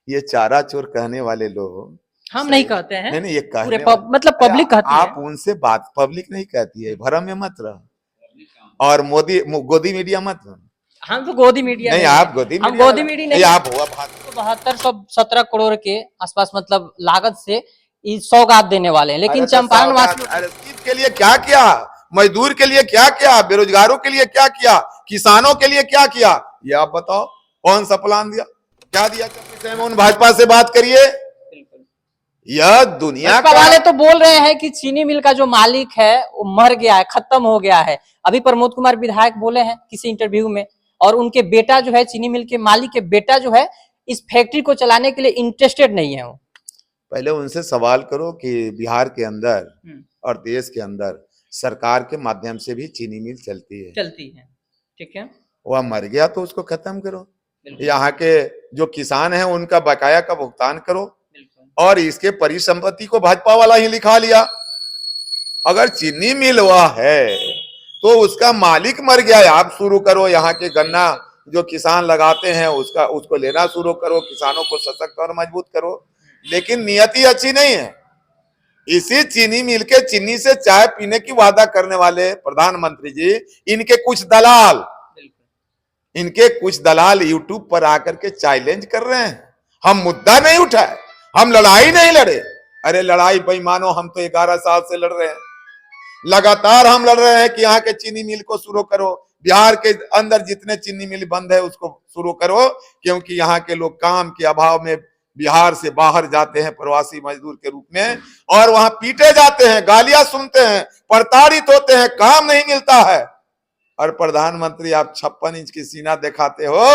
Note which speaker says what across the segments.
Speaker 1: ये चारा चोर कहने वाले लोग
Speaker 2: हम नहीं कहते हैं,
Speaker 1: नहीं नहीं, ये
Speaker 2: पूरे
Speaker 1: कहने
Speaker 2: मतलब पब्लिक कहती है।
Speaker 1: आप उनसे बात, पब्लिक नहीं कहती है, भरम में मत रहो और मोदी गोदी मीडिया मत बनो।
Speaker 2: हम तो गोदी मीडिया
Speaker 1: नहीं,
Speaker 2: नहीं
Speaker 1: आप
Speaker 2: है,
Speaker 1: गोदी
Speaker 2: हम
Speaker 1: मीडिया
Speaker 2: गोदी मीडिया नहीं।
Speaker 1: आप हुआ
Speaker 2: 7217 करोड़ के आसपास मतलब लागत से सौगात देने वाले हैं, लेकिन चंपारण वासियों
Speaker 1: के लिए क्या किया, मजदूर के लिए क्या किया, बेरोजगारों के लिए क्या किया, किसानों के लिए क्या किया, ये आप बताओ। कौन सा प्लान दिया, क्या दिया? उन भाजपा से बात करिए। यह दुनिया का
Speaker 2: वाले तो बोल रहे हैं कि चीनी मिल का जो मालिक है वो मर गया है, खत्म हो गया है। अभी प्रमोद कुमार विधायक बोले हैं किसी इंटरव्यू में, और उनके बेटा जो है, चीनी मिल के मालिक के बेटा जो है, इस फैक्ट्री को चलाने के लिए इंटरेस्टेड नहीं है। वो
Speaker 1: पहले उनसे सवाल करो कि बिहार के अंदर और देश के अंदर सरकार के माध्यम से भी चीनी मिल चलती है,
Speaker 2: ठीक है।
Speaker 1: वह मर गया तो उसको खत्म करो। यहाँ के जो किसान हैं उनका बकाया का भुगतान करो, और इसके परिसंपत्ति को भाजपा वाला ही लिखा लिया। अगर चीनी मिल वह है तो उसका मालिक मर गया है, आप शुरू करो। यहाँ के गन्ना जो किसान लगाते हैं उसको लेना शुरू करो, किसानों को सशक्त और मजबूत करो। लेकिन नियति अच्छी नहीं है। इसी चीनी मिल के चीनी से चाय पीने की वादा करने वाले प्रधानमंत्री जी, इनके कुछ दलाल यूट्यूब पर आकर के चैलेंज कर रहे हैं। हम मुद्दा नहीं उठाए, हम लड़ाई नहीं लड़े। अरे लड़ाई बेईमानो, हम तो 11 साल से लड़ रहे हैं, लगातार हम लड़ रहे हैं कि यहाँ के चीनी मिल को शुरू करो, बिहार के अंदर जितने चीनी मिल बंद है उसको शुरू करो, क्योंकि यहाँ के लोग काम के अभाव में बिहार से बाहर जाते हैं प्रवासी मजदूर के रूप में, और वहां पीटे जाते हैं, गालियां सुनते हैं, प्रताड़ित होते हैं, काम नहीं मिलता है। और प्रधानमंत्री आप 56 इंच की सीना दिखाते हो,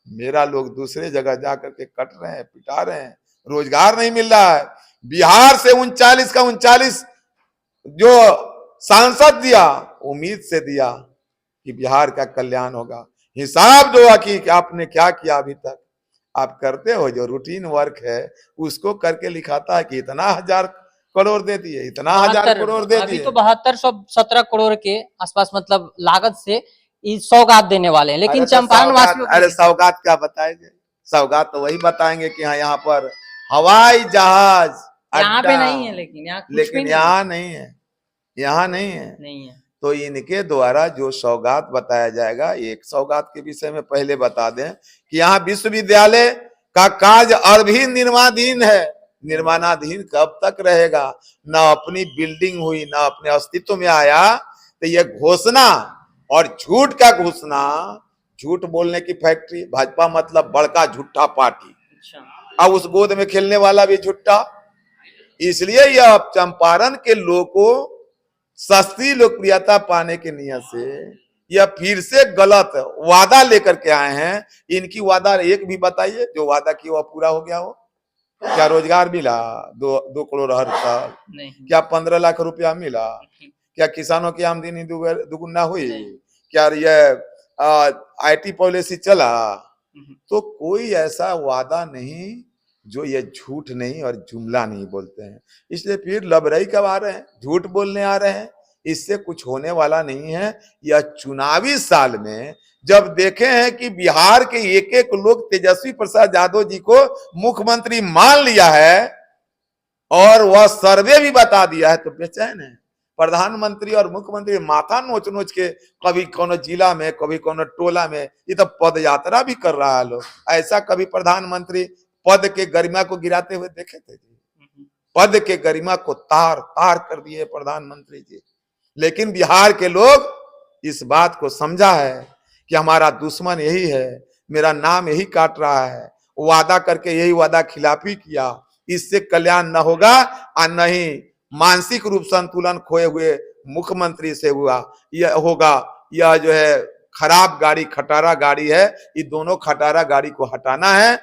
Speaker 1: मेरा लोग दूसरे जगह जाकर के कट रहे हैं, पिटा रहे हैं, रोजगार नहीं मिल रहा है। बिहार से 39 का 39 जो सांसद दिया, उम्मीद से दिया कि बिहार का कल्याण होगा। हिसाब जो कि आपने क्या किया अभी तक, आप करते हो जो रूटीन वर्क है उसको करके लिखाता है कि इतना 1000 करोड़ दे दिए, इतना 1000 करोड़ दे दिए।
Speaker 2: अभी तो 7217 करोड़ के आसपास मतलब लागत से सौगात देने वाले हैं, लेकिन चंपारण वासियों
Speaker 1: अरे सौगात क्या बताएंगे? सौगात तो वही बताएंगे कि हाँ यहाँ पर हवाई जहाज
Speaker 2: यहाँ पे नहीं है, लेकिन
Speaker 1: यहाँ नहीं है, यहाँ नहीं है। तो इनके द्वारा जो सौगात बताया जाएगा, एक सौगात के विषय में पहले बता दें कि यहाँ विश्वविद्यालय का कार्य अभी निर्माणाधीन है। निर्माणाधीन कब तक रहेगा? ना अपनी बिल्डिंग हुई, ना अपने अस्तित्व में आया, तो ये घोषणा और झूठ का घोषणा, झूठ बोलने की फैक्ट्री। भाजपा मतलब बड़का झूठा पार्टी, अब उस गोद में खेलने वाला भी झूठा। इसलिए यह चंपारण के लोगों को सस्ती लोकप्रियता पाने के नियत से यह फिर से गलत वादा लेकर के आए हैं। इनकी वादा एक भी बताइए जो वादा किया वह पूरा हो गया हो। क्या रोजगार मिला 2 करोड़ हर साल? क्या 15 लाख रुपया मिला? क्या किसानों की आमदनी दुगुना हुई? क्या ये IT पॉलिसी चला? तो कोई ऐसा वादा नहीं जो ये झूठ नहीं और जुमला नहीं बोलते हैं। इसलिए फिर लबरई कब आ रहे हैं, झूठ बोलने आ रहे हैं। इससे कुछ होने वाला नहीं है। यह चुनावी साल में जब देखे हैं कि बिहार के एक लोग तेजस्वी प्रसाद यादव जी को मुख्यमंत्री मान लिया है और वह सर्वे भी बता दिया है, तो बेचैन है। प्रधानमंत्री और मुख्यमंत्री माथा नोच नोच के कभी कोनो जिला में, कभी कोनो टोला में, ये तो पद यात्रा भी कर रहा है लोग। ऐसा कभी प्रधानमंत्री पद के गरिमा को गिराते हुए देखे थे? पद के गरिमा को तार तार कर दिए प्रधानमंत्री जी। लेकिन बिहार के लोग इस बात को समझा है कि हमारा दुश्मन यही है, मेरा नाम यही काट रहा है, वादा करके यही वादा खिलाफी किया, इससे कल्याण न होगा और न ही मानसिक रूप संतुलन खोए हुए मुख्यमंत्री से हुआ यह होगा। यह जो है खराब गाड़ी, खटारा गाड़ी है, ये दोनों खटारा गाड़ी को हटाना है।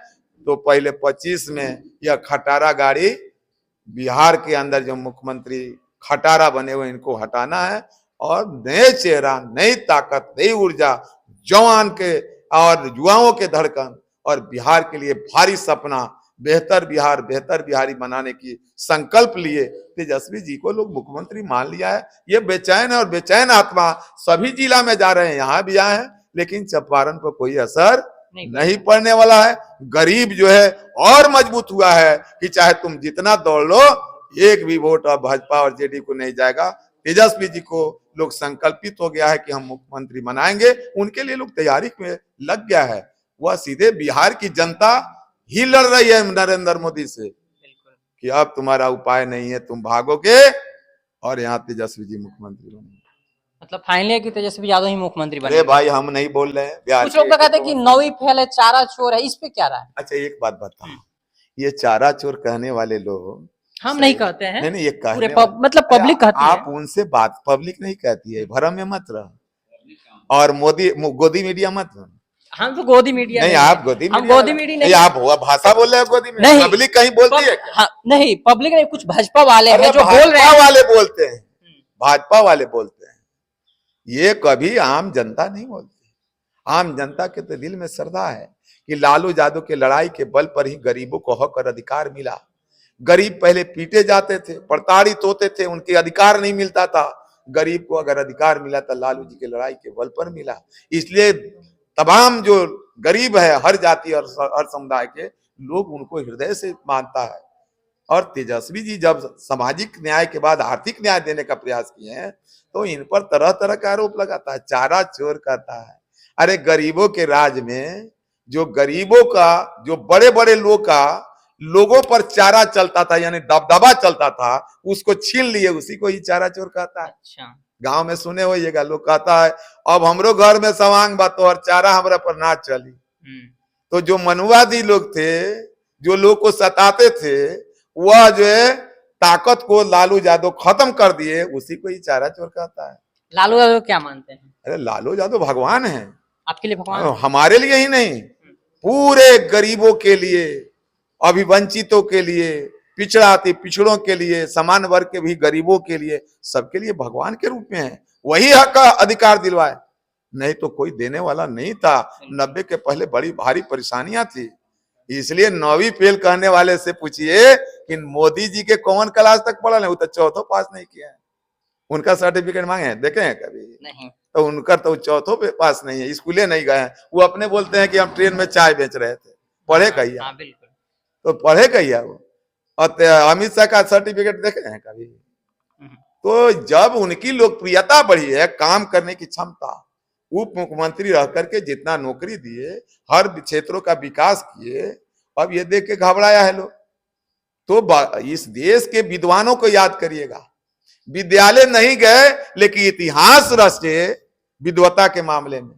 Speaker 1: तो पहले 25 में यह खटारा गाड़ी बिहार के अंदर जो मुख्यमंत्री खटारा बने हुए इनको हटाना है, और नए चेहरा, नई ताकत, नई ऊर्जा, जवान के और युवाओं के धड़कन और बिहार के लिए भारी सपना, बेहतर बिहार, बेहतर बिहारी बनाने की संकल्प लिए तेजस्वी जी को लोग मुख्यमंत्री मान लिया है। ये बेचैन है और बेचैन आत्मा सभी जिला में जा रहे हैं, यहाँ भी आए हैं, लेकिन चंपारण पर कोई असर नहीं पड़ने वाला है। गरीब जो है और मजबूत हुआ है कि चाहे तुम जितना दौड़ लो, एक भी वोट अब भाजपा और जेडीयू को नहीं जाएगा। तेजस्वी जी को लोग संकल्पित हो गया है कि हम मुख्यमंत्री बनाएंगे, उनके लिए लोग तैयारी में लग गया है। वह सीधे बिहार की जनता ही लड़ रही है नरेंद्र मोदी से कि अब तुम्हारा उपाय नहीं है, तुम भागोगे और यहाँ तेजस्वी जी मुख्यमंत्री बनेंगे।
Speaker 2: मतलब फाइनली है कि तेजस्वी यादव ही मुख्यमंत्री बने।
Speaker 1: अरे भाई हम नहीं बोल रहे हैं, बिहार
Speaker 2: कुछ लोग तो कहते हैं कि नौवीं फेल है, चारा चोर है, इस पे क्या रहा है?
Speaker 1: अच्छा एक बात बता, ये चारा चोर कहने वाले लोग
Speaker 2: हम नहीं कहते हैं,
Speaker 1: नहीं ये कहने
Speaker 2: मतलब पब्लिक कहती है।
Speaker 1: आप उनसे बात, पब्लिक नहीं कहती है, भरम में मत रह और मोदी गोदी मीडिया मत रह।
Speaker 2: हम तो गोदी मीडिया
Speaker 1: नहीं, आप गोदी
Speaker 2: हम गोदी मीडिया नहीं,
Speaker 1: आप हुआ भाषा बोल रहे हैं गोदी मीडिया, पब्लिक कहीं बोलती है क्या?
Speaker 2: नहीं पब्लिक नहीं, कुछ भाजपा वाले हैं जो बोल रहे हैं,
Speaker 1: वाले बोलते हैं, भाजपा वाले बोलते हैं, ये कभी आम जनता नहीं बोलती। आम जनता के तो दिल में श्रद्धा है कि लालू यादव के लड़ाई के बल पर ही गरीबों को हक और अधिकार मिला। गरीब पहले पीटे जाते थे, प्रताड़ित होते थे, उनके अधिकार नहीं मिलता था। गरीब को अगर अधिकार मिला तो लालू जी के लड़ाई के बल पर मिला। इसलिए तमाम जो गरीब है, हर जाति और हर समुदाय के लोग उनको हृदय से मानता है। और तेजस्वी जी जब सामाजिक न्याय के बाद आर्थिक न्याय देने का प्रयास किए हैं तो इन पर तरह तरह का आरोप लगाता है, चारा चोर कहता है। अरे गरीबों के राज में जो गरीबों का, जो बड़े बड़े लोगों पर चारा चलता था, यानी दबदबा चलता था, उसको छीन लिए, उसी को ही चारा चोर कहता है।
Speaker 2: अच्छा।
Speaker 1: गांव में सुने होइएगा, लोग कहता है अब हमरो घर में सवांग बात और चारा हमरा पर ना चली। तो जो मनुवादी लोग थे, जो लोग को सताते थे, वह जो है ताकत को लालू यादव खत्म कर दिए, उसी को ही चारा चोर कहता है।
Speaker 2: लालू यादव क्या मानते हैं?
Speaker 1: अरे लालू यादव भगवान है।
Speaker 2: आपके लिए भगवान?
Speaker 1: हमारे लिए ही नहीं, पूरे गरीबों के लिए, अभिवंचितों के लिए, पिछड़ों के लिए, समान वर्ग के भी गरीबों के लिए, सबके लिए भगवान के रूप में है। वही हक का अधिकार दिलवाए, नहीं तो कोई देने वाला नहीं था। 90 के पहले बड़ी भारी परेशानियां थी। इसलिए 9वीं फेल कहने वाले से पूछिए कि मोदी जी के कौन क्लास तक पढ़ा है, वो तो 4थों पास नहीं किया है। उनका सर्टिफिकेट मांगे हैं, देखे हैं कभी? नहीं। तो उनका तो 4थों पे पास नहीं है, स्कूले नहीं गए हैं। वो अपने बोलते हैं कि हम ट्रेन में चाय बेच रहे थे। पढ़े कहिए? हाँ, बिल्कुल। तो पढ़े कहिए वो? और अमित शाह का सर्टिफिकेट देखे हैं कभी? तो जब उनकी लोकप्रियता बढ़ी है, काम करने की क्षमता, उप मुख्यमंत्री रह करके जितना नौकरी दिए, हर क्षेत्रों का विकास किए, अब ये देख के घबराया है लोग। तो इस देश के विद्वानों को याद करिएगा, विद्यालय नहीं गए लेकिन इतिहास रचे विद्वता के मामले में।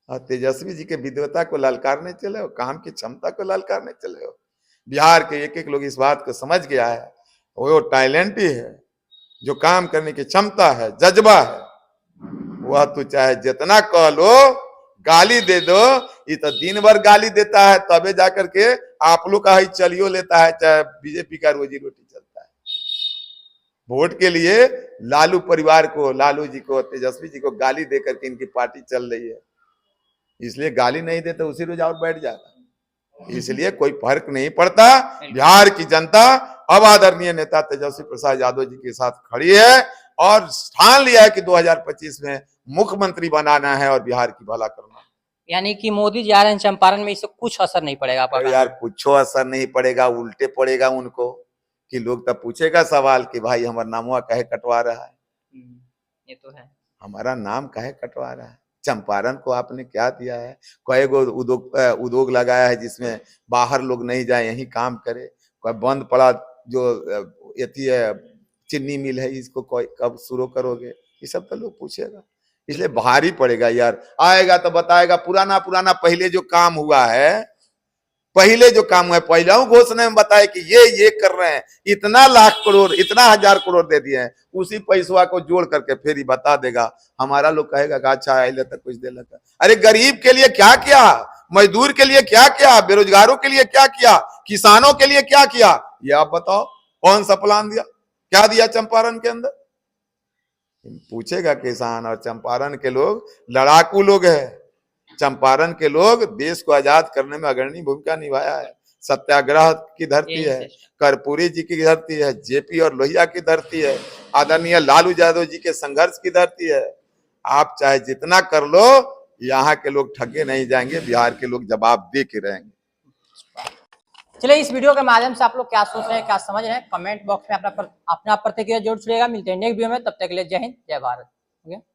Speaker 1: और तेजस्वी जी के विद्वता को ललकारने चले हो, काम की क्षमता को ललकारने चले हो। बिहार के एक एक लोग इस बात को समझ गया है, वो टैलेंट ही है, जो काम करने की क्षमता है, जज्बा है। वह तो चाहे जितना कह लो, गाली दे दो, ये तो दिन भर गाली देता है, तबे जाकर के आप लोग का ही चलियो लेता है, चाहे बीजेपी का रोजी रोटी चलता है। वोट के लिए लालू परिवार को, लालू जी को, तेजस्वी जी को गाली दे करके इनकी पार्टी चल रही है। इसलिए गाली नहीं देते, उसी रोज और बैठ जाता। इसलिए कोई फर्क नहीं पड़ता। बिहार की जनता अब आदरणीय नेता तेजस्वी प्रसाद यादव जी के साथ खड़ी है और ठान लिया है कि 2025 में मुख्यमंत्री बनाना है और बिहार की भला करना है।
Speaker 2: यानी कि मोदी जी आ रहे हैं चंपारण में, इससे कुछ असर नहीं पड़ेगा?
Speaker 1: यार कुछ असर नहीं पड़ेगा, उल्टे पड़ेगा उनको कि लोग तब पूछेगा सवाल कि भाई हमारा नामुआ काहे कटवा रहा है।
Speaker 2: ये तो है, हमारा
Speaker 1: नाम काहे कटवा रहा है। चंपारण को आपने क्या दिया है? कई गो उद्योग लगाया है जिसमें बाहर लोग नहीं जाए, यही काम करे। कोई बंद पड़ा जो यथी है चीनी मिल है, इसको कब शुरू करोगे, ये सब तो लोग पूछेगा। इसलिए भारी पड़ेगा यार। आएगा तो बताएगा पुराना पहले जो काम हुआ है, पहले घोषणा में बताए कि ये कर रहे हैं, इतना लाख करोड़, इतना 1000 करोड़ दे दिए हैं, उसी पैसा को जोड़ करके फिर ही बता देगा। हमारा लोग कहेगा कि अच्छा आइले तक कुछ दे लेता। अरे गरीब के लिए क्या किया, मजदूर के लिए क्या किया, बेरोजगारों के लिए क्या किया, किसानों के लिए क्या किया, ये आप बताओ। कौन सा प्लान दिया, क्या दिया चंपारण के अंदर? पूछेगा किसान। और चंपारण के लोग लड़ाकू लोग हैं। चंपारण के लोग देश को आजाद करने में अग्रणी भूमिका निभाया है। सत्याग्रह की धरती है, कर्पूरी जी की धरती है, जेपी और लोहिया की धरती है, आदरणीय लालू यादव जी के संघर्ष की धरती है। आप चाहे जितना कर लो, यहाँ के लोग ठगे नहीं जाएंगे, बिहार के लोग जवाब दे के रहेंगे।
Speaker 2: चलिए, इस वीडियो के माध्यम से आप लोग क्या सोच रहे हैं, क्या समझ रहे हैं, कमेंट बॉक्स में अपना प्रतिक्रिया जरूर छुड़ेगा। मिलते हैं नेक्स्ट वीडियो में, तब तक के लिए जय हिंद, जय भारत।